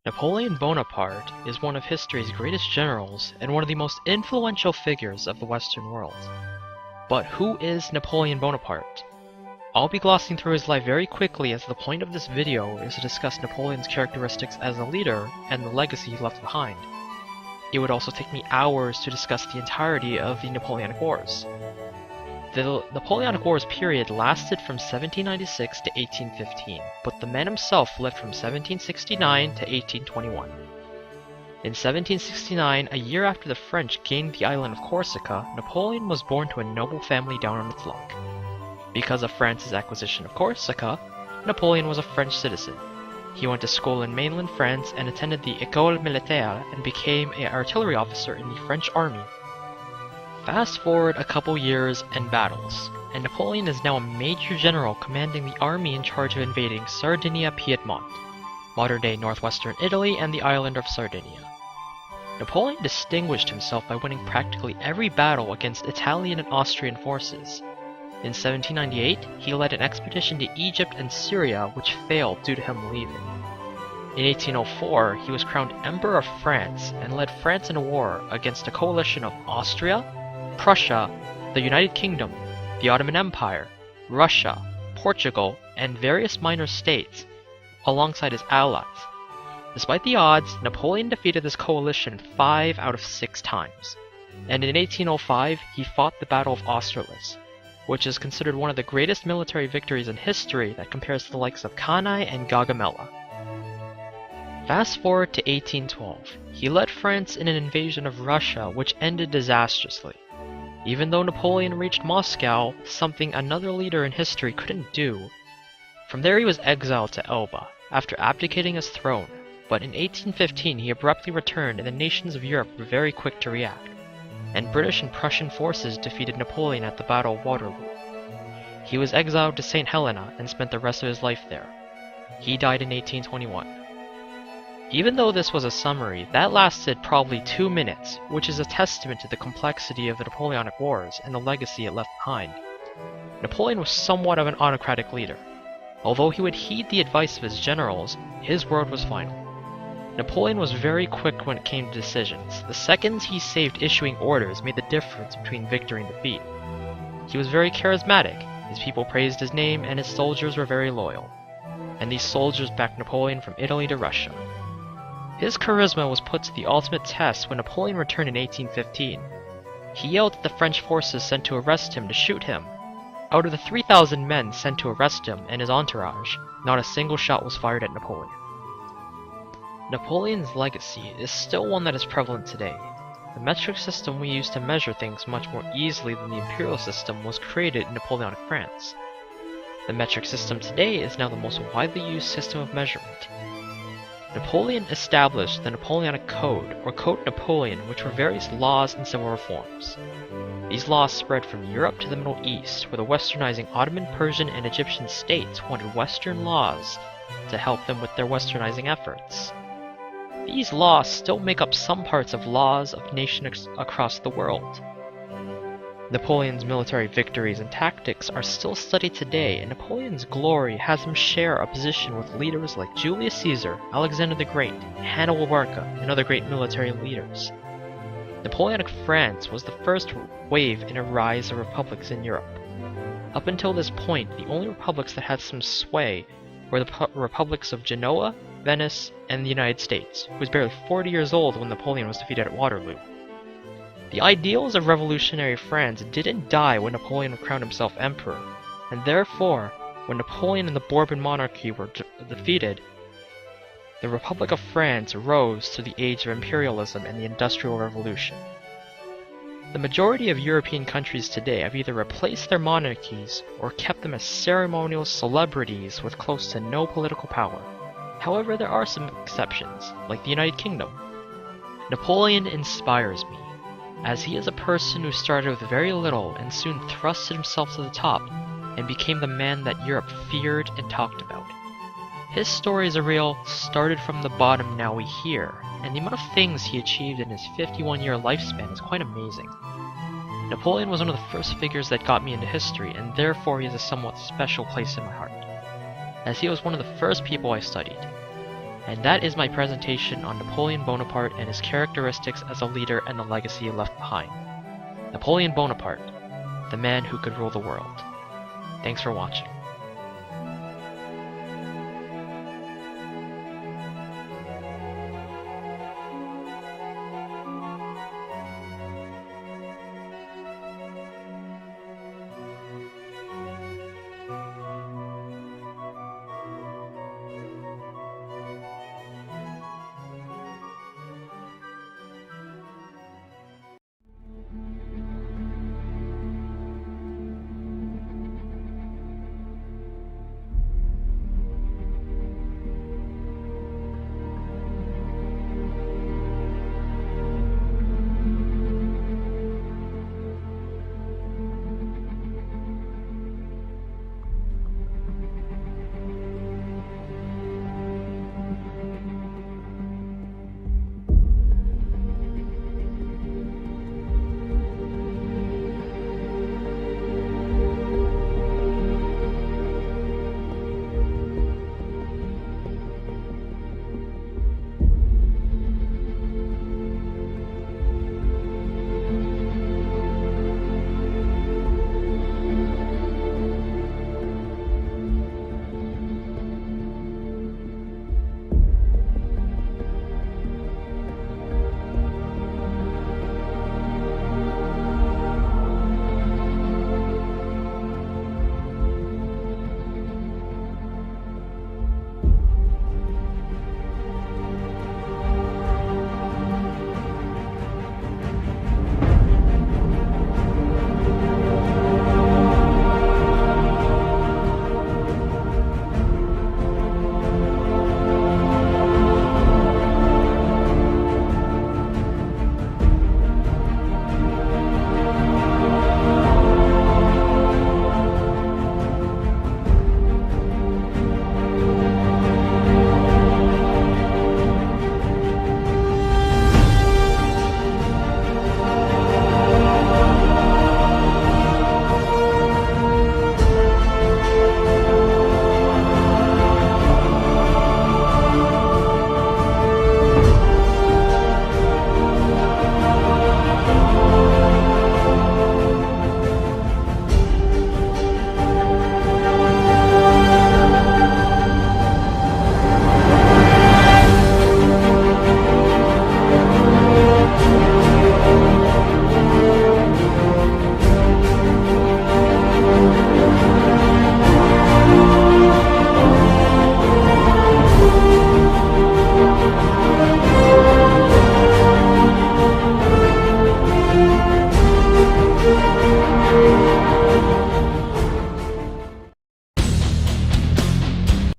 Napoleon Bonaparte is one of history's greatest generals and one of the most influential figures of the Western world. But who is Napoleon Bonaparte? I'll be glossing through his life very quickly, as the point of this video is to discuss Napoleon's characteristics as a leader and the legacy he left behind. It would also take me hours to discuss the entirety of the Napoleonic Wars. The Napoleonic Wars period lasted from 1796 to 1815, but the man himself lived from 1769 to 1821. In 1769, a year after the French gained the island of Corsica, Napoleon was born to a noble family down on its luck. Because of France's acquisition of Corsica, Napoleon was a French citizen. He went to school in mainland France and attended the École Militaire and became an artillery officer in the French army. Fast forward a couple years and battles, and Napoleon is now a major general commanding the army in charge of invading Sardinia-Piedmont, modern-day northwestern Italy and the island of Sardinia. Napoleon distinguished himself by winning practically every battle against Italian and Austrian forces. In 1798, he led an expedition to Egypt and Syria, which failed due to him leaving. In 1804, he was crowned Emperor of France and led France in a war against a coalition of Austria, Prussia, the United Kingdom, the Ottoman Empire, Russia, Portugal, and various minor states, alongside his allies. Despite the odds, Napoleon defeated this coalition 5 out of 6 times, and in 1805 he fought the Battle of Austerlitz, which is considered one of the greatest military victories in history that compares to the likes of Cannae and Gaugamela. Fast forward to 1812, he led France in an invasion of Russia which ended disastrously. Even though Napoleon reached Moscow, something another leader in history couldn't do. From there he was exiled to Elba, after abdicating his throne, but in 1815 he abruptly returned and the nations of Europe were very quick to react, and British and Prussian forces defeated Napoleon at the Battle of Waterloo. He was exiled to St. Helena and spent the rest of his life there. He died in 1821. Even though this was a summary, that lasted probably 2 minutes, which is a testament to the complexity of the Napoleonic Wars and the legacy it left behind. Napoleon was somewhat of an autocratic leader. Although he would heed the advice of his generals, his word was final. Napoleon was very quick when it came to decisions. The seconds he saved issuing orders made the difference between victory and defeat. He was very charismatic, his people praised his name, and his soldiers were very loyal. And these soldiers backed Napoleon from Italy to Russia. His charisma was put to the ultimate test when Napoleon returned in 1815. He yelled at the French forces sent to arrest him to shoot him. Out of the 3,000 men sent to arrest him and his entourage, not a single shot was fired at Napoleon. Napoleon's legacy is still one that is prevalent today. The metric system we use to measure things much more easily than the imperial system was created in Napoleonic France. The metric system today is now the most widely used system of measurement. Napoleon established the Napoleonic Code, or Code Napoleon, which were various laws and civil reforms. These laws spread from Europe to the Middle East, where the westernizing Ottoman, Persian, and Egyptian states wanted Western laws to help them with their westernizing efforts. These laws still make up some parts of laws of nations across the world. Napoleon's military victories and tactics are still studied today, and Napoleon's glory has him share a position with leaders like Julius Caesar, Alexander the Great, Hannibal Barca, and other great military leaders. Napoleonic France was the first wave in a rise of republics in Europe. Up until this point, the only republics that had some sway were the republics of Genoa, Venice, and the United States, who was barely 40 years old when Napoleon was defeated at Waterloo. The ideals of revolutionary France didn't die when Napoleon crowned himself emperor, and therefore, when Napoleon and the Bourbon monarchy were defeated, the Republic of France rose to the age of imperialism and the Industrial Revolution. The majority of European countries today have either replaced their monarchies or kept them as ceremonial celebrities with close to no political power. However, there are some exceptions, like the United Kingdom. Napoleon inspires me, as he is a person who started with very little and soon thrusted himself to the top and became the man that Europe feared and talked about. His stories are real, started from the bottom, now we hear, and the amount of things he achieved in his 51-year lifespan is quite amazing. Napoleon was one of the first figures that got me into history, and therefore he has a somewhat special place in my heart, as he was one of the first people I studied. And that is my presentation on Napoleon Bonaparte and his characteristics as a leader and the legacy he left behind. Napoleon Bonaparte, the man who could rule the world. Thanks for watching.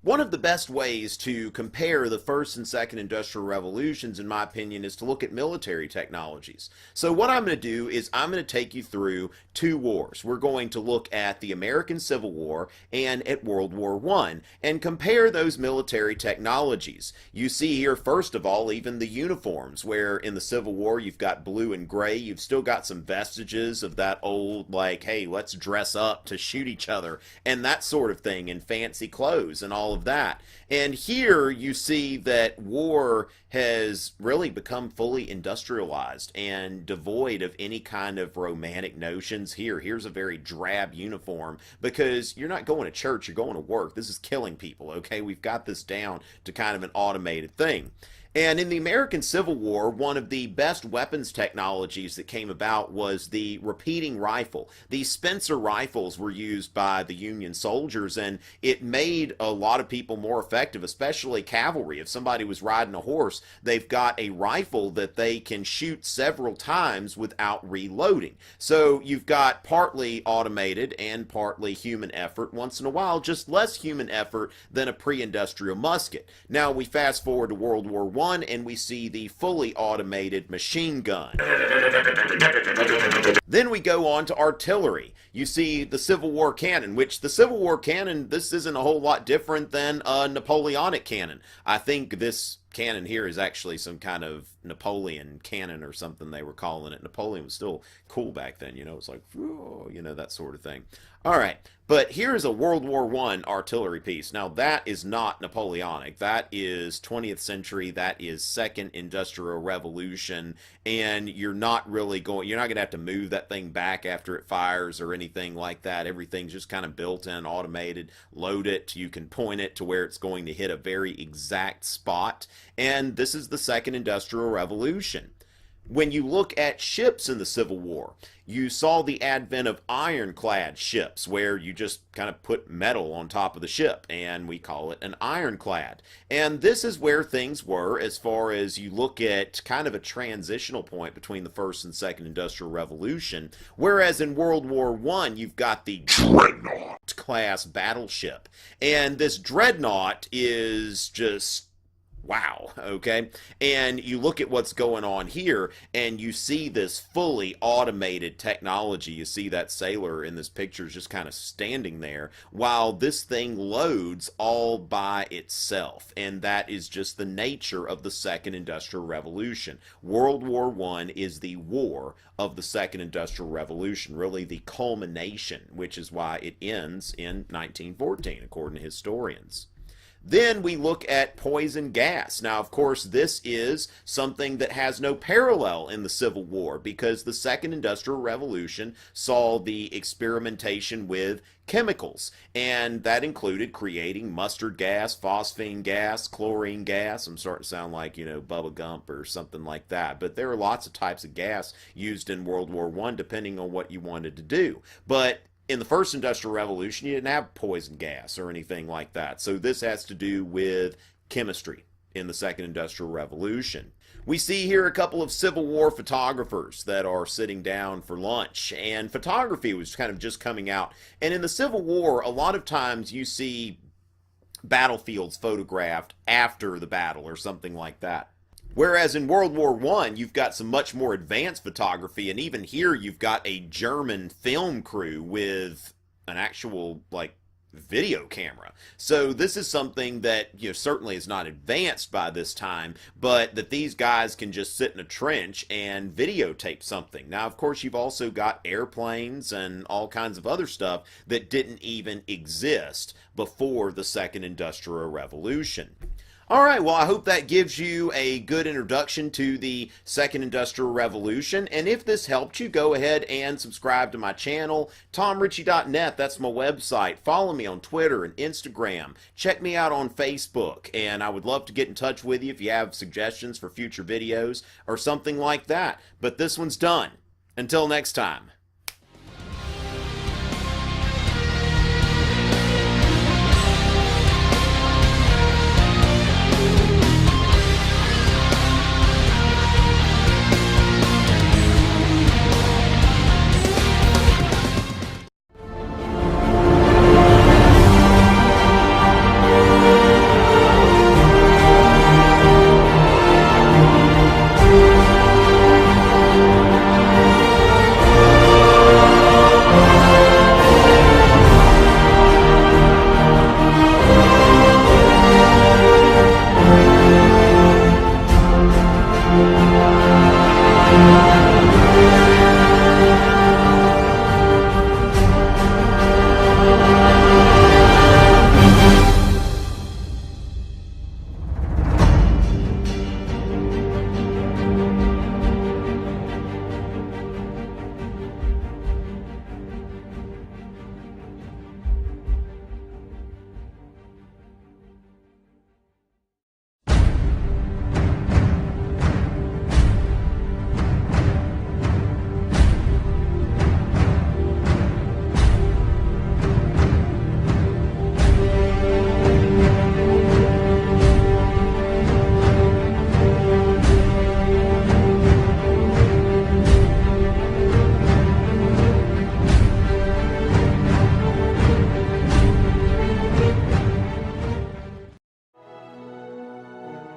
One of the best ways to compare the first and second industrial revolutions, in my opinion, is to look at military technologies. So what I'm going to do is I'm going to take you through two wars. We're going to look at the American Civil War and at World War I and compare those military technologies. You see here, first of all, even the uniforms, where in the Civil War you've got blue and gray. You've still got some vestiges of that old, like, hey, let's dress up to shoot each other and that sort of thing, and fancy clothes and all of that. And here you see that war has really become fully industrialized and devoid of any kind of romantic notions. Here's a very drab uniform because you're not going to church, you're going to work. This is killing people, okay? We've got this down to kind of an automated thing. And in the American Civil War, one of the best weapons technologies that came about was the repeating rifle. These Spencer rifles were used by the Union soldiers, and it made a lot of people more effective, especially cavalry. If somebody was riding a horse, they've got a rifle that they can shoot several times without reloading. So you've got partly automated and partly human effort. Once in a while, just less human effort than a pre-industrial musket. Now we fast forward to World War I, and we see the fully automated machine gun. Then we go on to artillery. You see the Civil War cannon, which the Civil War cannon, this isn't a whole lot different than a Napoleonic cannon. I think this cannon here is actually some kind of Napoleon cannon or something they were calling it. Napoleon was still cool back then, you know, it's like, you know, that sort of thing. All right, but here is a World War I artillery piece. Now, that is not Napoleonic. That is 20th century. That is Second Industrial Revolution. And you're not going to have to move that thing back after it fires or anything like that. Everything's just kind of built in, automated. Load it. You can point it to where it's going to hit a very exact spot. And this is the Second Industrial Revolution. When you look at ships in the Civil War, you saw the advent of ironclad ships where you just kind of put metal on top of the ship and we call it an ironclad. And this is where things were as far as you look at kind of a transitional point between the First and Second Industrial Revolution. Whereas in World War I, you've got the Dreadnought class battleship. And this Dreadnought is just wow, okay? And you look at what's going on here, and you see this fully automated technology. You see that sailor in this picture is just kind of standing there while this thing loads all by itself. And that is just the nature of the Second Industrial Revolution. World War I is the war of the Second Industrial Revolution, really the culmination, which is why it ends in 1914, according to historians. Then we look at poison gas. Now, of course, this is something that has no parallel in the Civil War because the Second Industrial Revolution saw the experimentation with chemicals, and that included creating mustard gas, phosphine gas, chlorine gas. I'm starting to sound like, Bubba Gump or something like that. But there are lots of types of gas used in World War I depending on what you wanted to do. But in the First Industrial Revolution, you didn't have poison gas or anything like that. So this has to do with chemistry in the Second Industrial Revolution. We see here a couple of Civil War photographers that are sitting down for lunch, and photography was kind of just coming out. And in the Civil War, a lot of times you see battlefields photographed after the battle or something like that. Whereas in World War I, you've got some much more advanced photography, and even here you've got a German film crew with an actual, video camera. So this is something that, certainly is not advanced by this time, but that these guys can just sit in a trench and videotape something. Now, of course, you've also got airplanes and all kinds of other stuff that didn't even exist before the Second Industrial Revolution. All right, well, I hope that gives you a good introduction to the Second Industrial Revolution. And if this helped you, go ahead and subscribe to my channel, TomRitchie.net. That's my website. Follow me on Twitter and Instagram. Check me out on Facebook. And I would love to get in touch with you if you have suggestions for future videos or something like that. But this one's done. Until next time.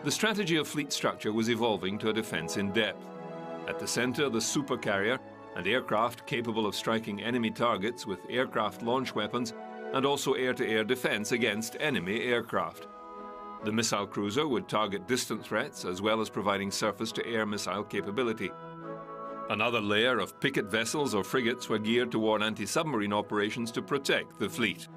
The strategy of fleet structure was evolving to a defense in depth. At the center, the supercarrier and aircraft capable of striking enemy targets with aircraft launch weapons and also air-to-air defense against enemy aircraft. The missile cruiser would target distant threats as well as providing surface-to-air missile capability. Another layer of picket vessels or frigates were geared toward anti-submarine operations to protect the fleet.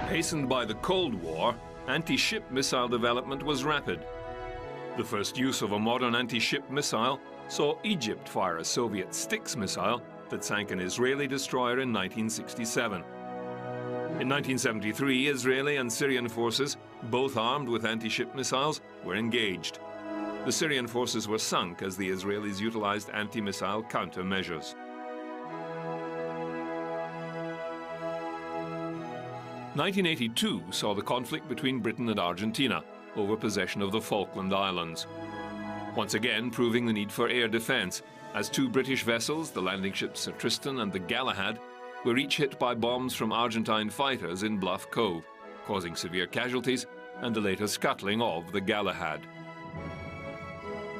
Hastened by the Cold War, anti-ship missile development was rapid. The first use of a modern anti-ship missile saw Egypt fire a Soviet Styx missile that sank an Israeli destroyer in 1967. In 1973, Israeli and Syrian forces, both armed with anti-ship missiles, were engaged. The Syrian forces were sunk as the Israelis utilized anti-missile countermeasures. 1982 saw the conflict between Britain and Argentina over possession of the Falkland Islands, once again proving the need for air defense, as two British vessels, the landing ships Sir Tristan and the Galahad, were each hit by bombs from Argentine fighters in Bluff Cove, causing severe casualties and the later scuttling of the Galahad.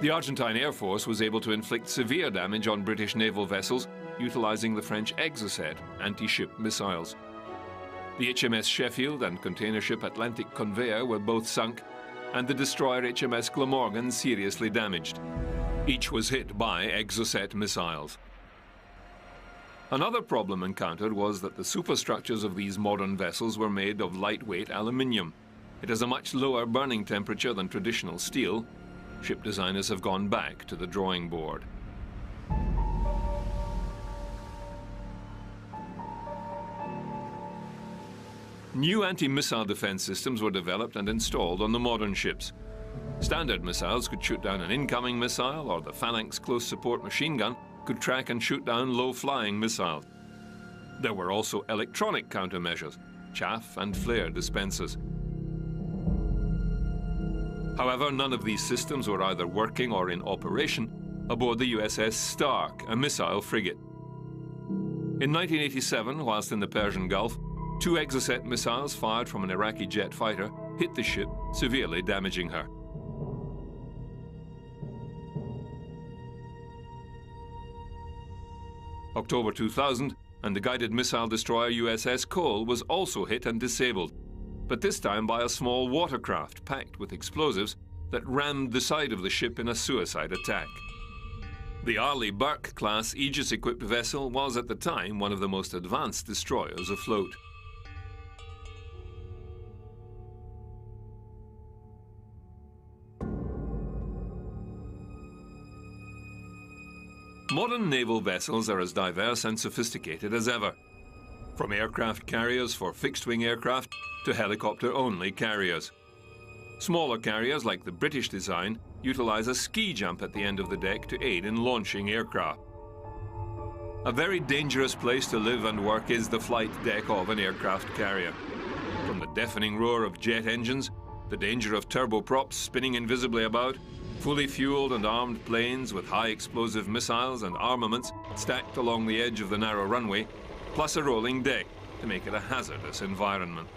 The Argentine Air Force was able to inflict severe damage on British naval vessels utilizing the French Exocet anti-ship missiles. The HMS Sheffield and container ship Atlantic Conveyor were both sunk, and the destroyer HMS Glamorgan seriously damaged. Each was hit by Exocet missiles. Another problem encountered was that the superstructures of these modern vessels were made of lightweight aluminium. It has a much lower burning temperature than traditional steel. Ship designers have gone back to the drawing board. New anti-missile defense systems were developed and installed on the modern ships. Standard missiles could shoot down an incoming missile, or the Phalanx close support machine gun could track and shoot down low-flying missiles. There were also electronic countermeasures, chaff and flare dispensers. However, none of these systems were either working or in operation aboard the USS Stark, a missile frigate. In 1987, whilst in the Persian Gulf, two Exocet missiles fired from an Iraqi jet fighter hit the ship, severely damaging her. October 2000, and the guided missile destroyer USS Cole was also hit and disabled, but this time by a small watercraft packed with explosives that rammed the side of the ship in a suicide attack. The Arleigh Burke-class Aegis-equipped vessel was at the time one of the most advanced destroyers afloat. Modern naval vessels are as diverse and sophisticated as ever, from aircraft carriers for fixed-wing aircraft to helicopter-only carriers. Smaller carriers, like the British design, utilize a ski jump at the end of the deck to aid in launching aircraft. A very dangerous place to live and work is the flight deck of an aircraft carrier. From the deafening roar of jet engines, the danger of turboprops spinning invisibly about, fully fueled and armed planes with high explosive missiles and armaments stacked along the edge of the narrow runway, plus a rolling deck to make it a hazardous environment.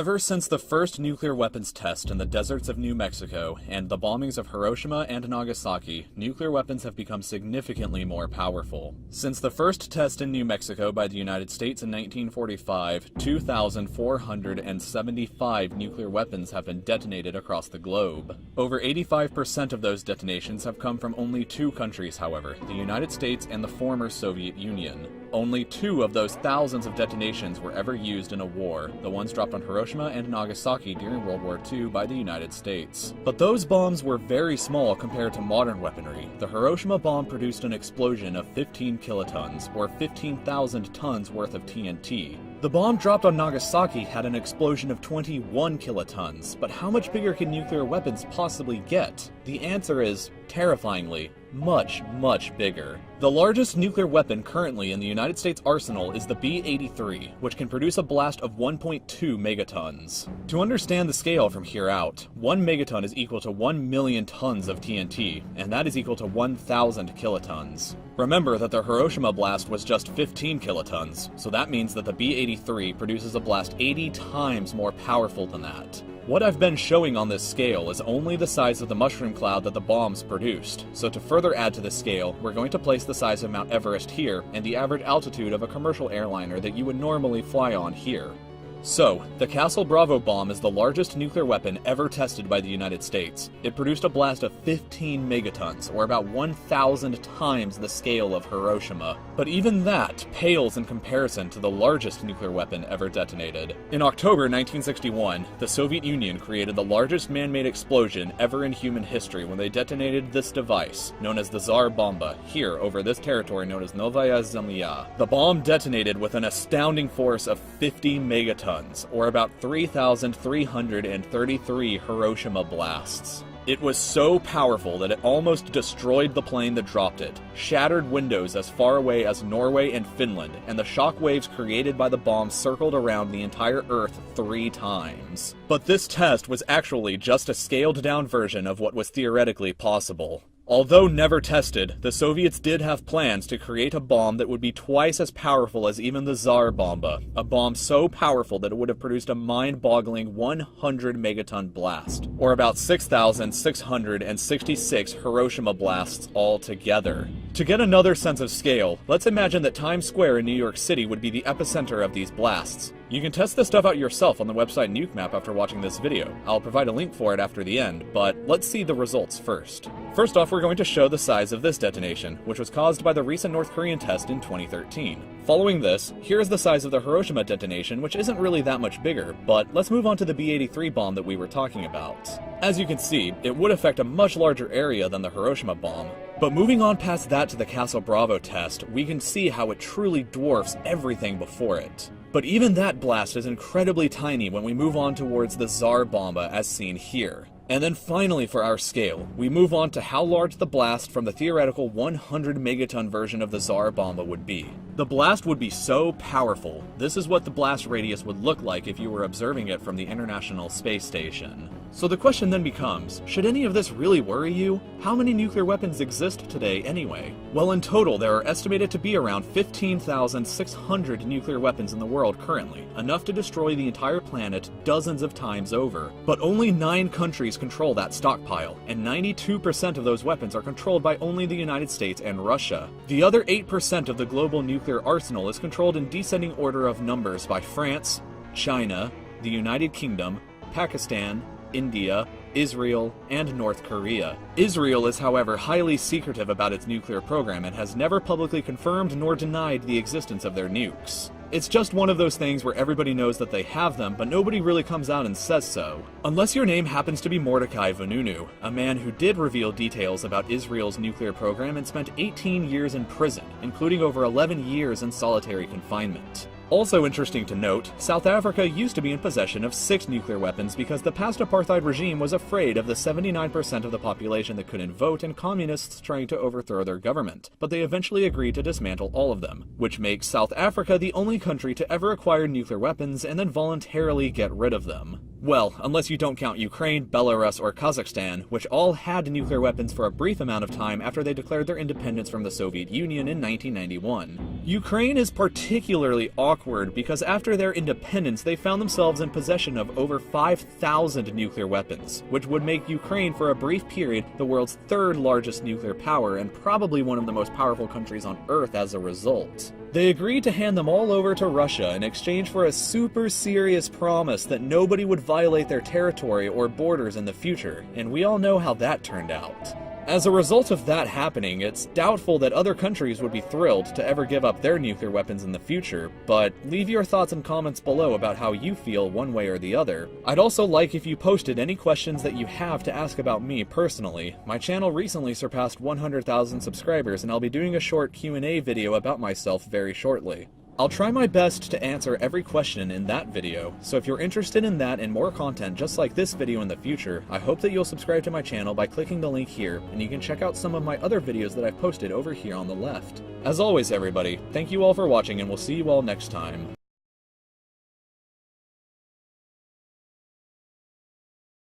Ever since the first nuclear weapons test in the deserts of New Mexico and the bombings of Hiroshima and Nagasaki, nuclear weapons have become significantly more powerful. Since the first test in New Mexico by the United States in 1945, 2,475 nuclear weapons have been detonated across the globe. Over 85% of those detonations have come from only two countries, however, the United States and the former Soviet Union. Only 2 of those thousands of detonations were ever used in a war, the ones dropped on Hiroshima and Nagasaki during World War II by the United States. But those bombs were very small compared to modern weaponry. The Hiroshima bomb produced an explosion of 15 kilotons, or 15,000 tons worth of TNT. The bomb dropped on Nagasaki had an explosion of 21 kilotons, but how much bigger can nuclear weapons possibly get? The answer is, terrifyingly, much, much bigger. The largest nuclear weapon currently in the United States arsenal is the B-83, which can produce a blast of 1.2 megatons. To understand the scale from here out, 1 megaton is equal to 1 million tons of TNT, and that is equal to 1,000 kilotons. Remember that the Hiroshima blast was just 15 kilotons, so that means that the B-83 produces a blast 80 times more powerful than that. What I've been showing on this scale is only the size of the mushroom cloud that the bombs produced, so to further add to the scale, we're going to place the size of Mount Everest here and the average altitude of a commercial airliner that you would normally fly on here. So, the Castle Bravo bomb is the largest nuclear weapon ever tested by the United States. It produced a blast of 15 megatons, or about 1,000 times the scale of Hiroshima. But even that pales in comparison to the largest nuclear weapon ever detonated. In October 1961, the Soviet Union created the largest man-made explosion ever in human history when they detonated this device, known as the Tsar Bomba, here over this territory known as Novaya Zemlya. The bomb detonated with an astounding force of 50 megatons, or about 3,333 Hiroshima blasts. It was so powerful that it almost destroyed the plane that dropped it, shattered windows as far away as Norway and Finland, and the shock waves created by the bomb circled around the entire Earth 3 times. But this test was actually just a scaled-down version of what was theoretically possible. Although never tested, the Soviets did have plans to create a bomb that would be twice as powerful as even the Tsar Bomba, a bomb so powerful that it would have produced a mind-boggling 100 megaton blast, or about 6,666 Hiroshima blasts altogether. To get another sense of scale, let's imagine that Times Square in New York City would be the epicenter of these blasts. You can test this stuff out yourself on the website NukeMap after watching this video. I'll provide a link for it after the end, but let's see the results first. First off, we're going to show the size of this detonation, which was caused by the recent North Korean test in 2013. Following this, here is the size of the Hiroshima detonation, which isn't really that much bigger, but let's move on to the B-83 bomb that we were talking about. As you can see, it would affect a much larger area than the Hiroshima bomb. But moving on past that to the Castle Bravo test, we can see how it truly dwarfs everything before it. But even that blast is incredibly tiny when we move on towards the Tsar Bomba as seen here. And then finally for our scale, we move on to how large the blast from the theoretical 100 megaton version of the Tsar Bomba would be. The blast would be so powerful, this is what the blast radius would look like if you were observing it from the International Space Station. So the question then becomes, should any of this really worry you? How many nuclear weapons exist today anyway? Well, in total, there are estimated to be around 15,600 nuclear weapons in the world currently, enough to destroy the entire planet dozens of times over. But only 9 countries control that stockpile, and 92% of those weapons are controlled by only the United States and Russia. The other 8% of the global nuclear arsenal is controlled in descending order of numbers by France, China, the United Kingdom, Pakistan, India, Israel, and North Korea. Israel is, however, highly secretive about its nuclear program and has never publicly confirmed nor denied the existence of their nukes. It's just one of those things where everybody knows that they have them, but nobody really comes out and says so. Unless your name happens to be Mordecai Vanunu, a man who did reveal details about Israel's nuclear program and spent 18 years in prison, including over 11 years in solitary confinement. Also interesting to note, South Africa used to be in possession of 6 nuclear weapons because the past apartheid regime was afraid of the 79% of the population that couldn't vote and communists trying to overthrow their government, but they eventually agreed to dismantle all of them, which makes South Africa the only country to ever acquire nuclear weapons and then voluntarily get rid of them. Well, unless you don't count Ukraine, Belarus, or Kazakhstan, which all had nuclear weapons for a brief amount of time after they declared their independence from the Soviet Union in 1991. Ukraine is particularly awkward because after their independence they found themselves in possession of over 5,000 nuclear weapons, which would make Ukraine for a brief period the world's third largest nuclear power and probably one of the most powerful countries on Earth as a result. They agreed to hand them all over to Russia in exchange for a super serious promise that nobody would violate their territory or borders in the future, and we all know how that turned out. As a result of that happening, it's doubtful that other countries would be thrilled to ever give up their nuclear weapons in the future, but leave your thoughts and comments below about how you feel one way or the other. I'd also like if you posted any questions that you have to ask about me personally. My channel recently surpassed 100,000 subscribers, and I'll be doing a short Q&A video about myself very shortly. I'll try my best to answer every question in that video, so if you're interested in that and more content just like this video in the future, I hope that you'll subscribe to my channel by clicking the link here, and you can check out some of my other videos that I've posted over here on the left. As always everybody, thank you all for watching and we'll see you all next time.